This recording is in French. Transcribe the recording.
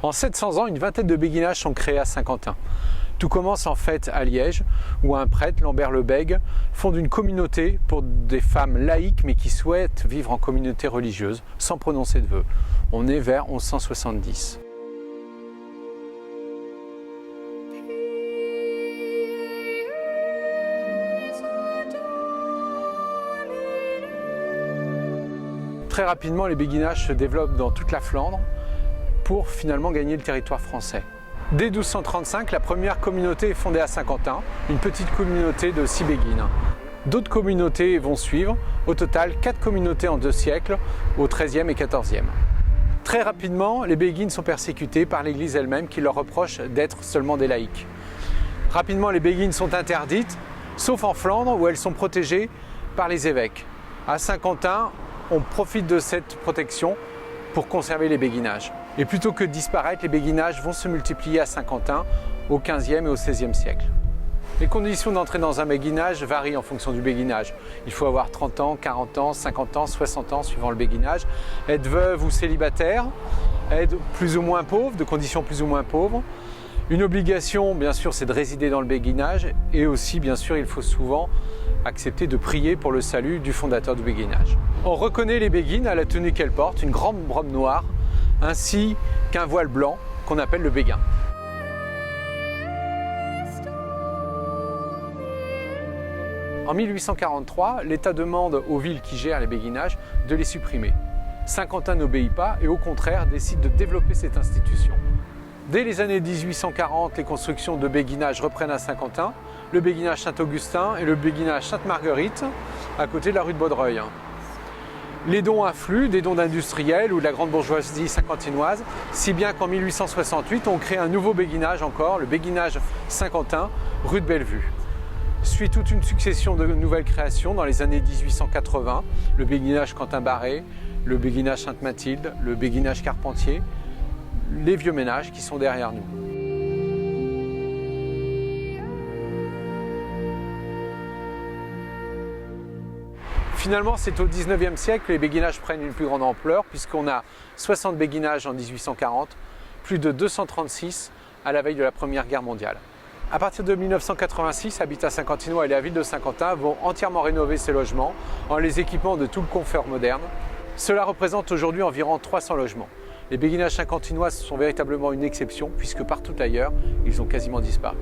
En 700 ans, une vingtaine de béguinages sont créés à Saint-Quentin. Tout commence en fait à Liège, où un prêtre, Lambert le Bègue, fonde une communauté pour des femmes laïques mais qui souhaitent vivre en communauté religieuse, sans prononcer de vœux. On est vers 1170. Très rapidement, les béguinages se développent dans toute la Flandre pour finalement gagner le territoire français. Dès 1235, la première communauté est fondée à Saint-Quentin, une petite communauté de 6 béguines. D'autres communautés vont suivre, au total 4 communautés en 2 siècles, au XIIIe et XIVe. Très rapidement, les béguines sont persécutées par l'Église elle-même qui leur reproche d'être seulement des laïcs. Rapidement, les béguines sont interdites, sauf en Flandre où elles sont protégées par les évêques. À Saint-Quentin, on profite de cette protection pour conserver les béguinages. Et plutôt que de disparaître, les béguinages vont se multiplier à Saint-Quentin au XVe et au XVIe siècle. Les conditions d'entrée dans un béguinage varient en fonction du béguinage. Il faut avoir 30 ans, 40 ans, 50 ans, 60 ans suivant le béguinage, être veuve ou célibataire, être plus ou moins pauvre, de conditions plus ou moins pauvres. Une obligation, bien sûr, c'est de résider dans le béguinage et aussi, bien sûr, il faut souvent accepter de prier pour le salut du fondateur du béguinage. On reconnaît les béguines à la tenue qu'elles portent, une grande robe noire, ainsi qu'un voile blanc qu'on appelle le béguin. En 1843, l'État demande aux villes qui gèrent les béguinages de les supprimer. Saint-Quentin n'obéit pas et au contraire décide de développer cette institution. Dès les années 1840, les constructions de béguinages reprennent à Saint-Quentin, le béguinage Saint-Augustin et le béguinage Sainte-Marguerite, à côté de la rue de Baudreuil. Les dons affluent, des dons d'industriels ou de la grande bourgeoisie saint-quentinoise, si bien qu'en 1868, on crée un nouveau béguinage encore, le béguinage Saint-Quentin, rue de Bellevue. Suit toute une succession de nouvelles créations dans les années 1880, le béguinage Quentin-Barré, le béguinage Sainte-Mathilde, le béguinage Carpentier, les vieux ménages qui sont derrière nous. Finalement, c'est au XIXe siècle que les béguinages prennent une plus grande ampleur, puisqu'on a 60 béguinages en 1840, plus de 236 à la veille de la Première Guerre mondiale. À partir de 1986, Habitat Saint-Quentinois et la ville de Saint-Quentin vont entièrement rénover ces logements en les équipant de tout le confort moderne. Cela représente aujourd'hui environ 300 logements. Les béguinages saint-quentinois sont véritablement une exception, puisque partout ailleurs, ils ont quasiment disparu.